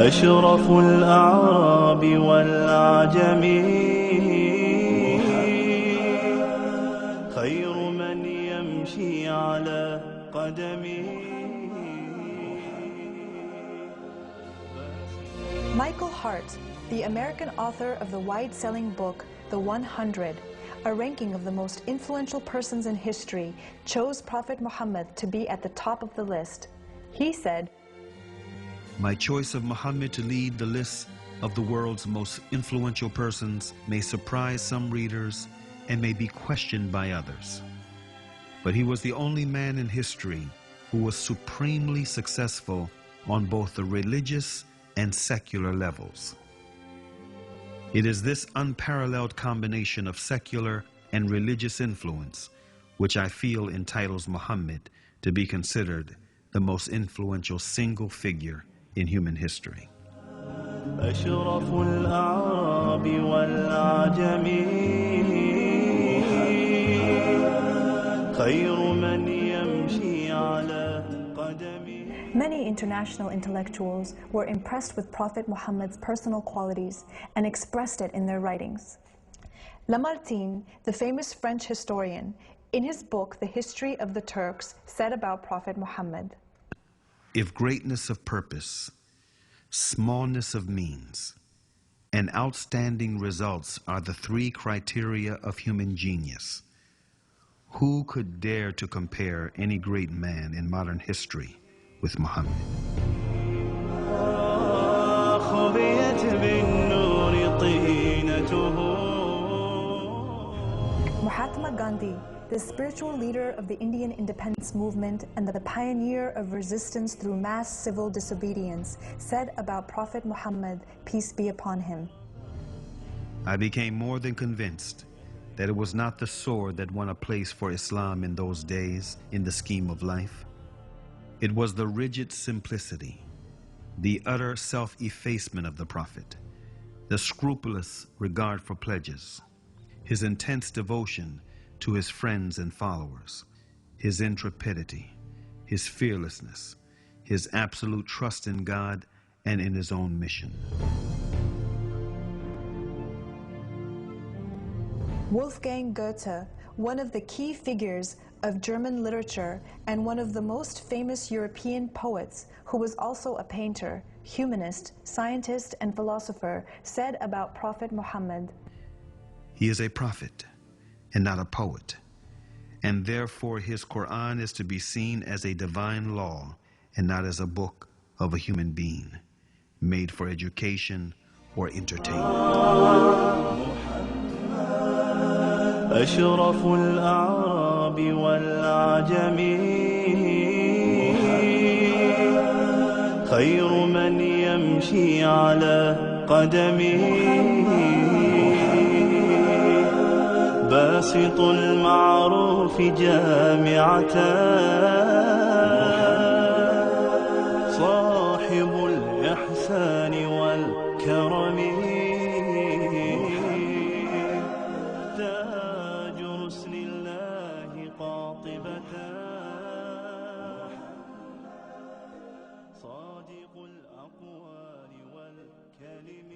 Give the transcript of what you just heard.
أشرف الأعراب والعجم خير من يمشي على قدمه. Michael Hart, the American author of the wide-selling book The 100, a ranking of the most influential persons in history, chose Prophet Muhammad to be at the top of the list. He said, "My choice of Muhammad to lead the list of the world's most influential persons may surprise some readers and may be questioned by others. But he was the only man in history who was supremely successful on both the religious and secular levels. It is this unparalleled combination of secular and religious influence which I feel entitles Muhammad to be considered the most influential single figure in human history." أشرف الأعراب والعجم خير من يمشي على قدمه. Many international intellectuals were impressed with Prophet Muhammad's personal qualities and expressed it in their writings. Lamartine, the famous French historian, in his book The History of the Turks, said about Prophet Muhammad, "If greatness of purpose, smallness of means, and outstanding results are the three criteria of human genius, who could dare to compare any great man in modern history with Muhammad?" Mahatma Gandhi, the spiritual leader of the Indian independence movement and the pioneer of resistance through mass civil disobedience, said about Prophet Muhammad, peace be upon him, "I became more than convinced that it was not the sword that won a place for Islam in those days in the scheme of life. It was the rigid simplicity, the utter self-effacement of the Prophet, the scrupulous regard for pledges, his intense devotion to his friends and followers, his intrepidity, his fearlessness, his absolute trust in God and in his own mission." Wolfgang Goethe, one of the key figures of German literature and one of the most famous European poets, who was also a painter, humanist, scientist, and philosopher, said about Prophet Muhammad, "He is a prophet and not a poet, and therefore his Quran is to be seen as a divine law and not as a book of a human being, made for education or entertainment." أشرف الأعراب والعجم خير من يمشي على قدمه باسط المعروف جامعة صاحب الإحسان والكرم تاج رسل الله قاطبة صادق الأقوال والكلم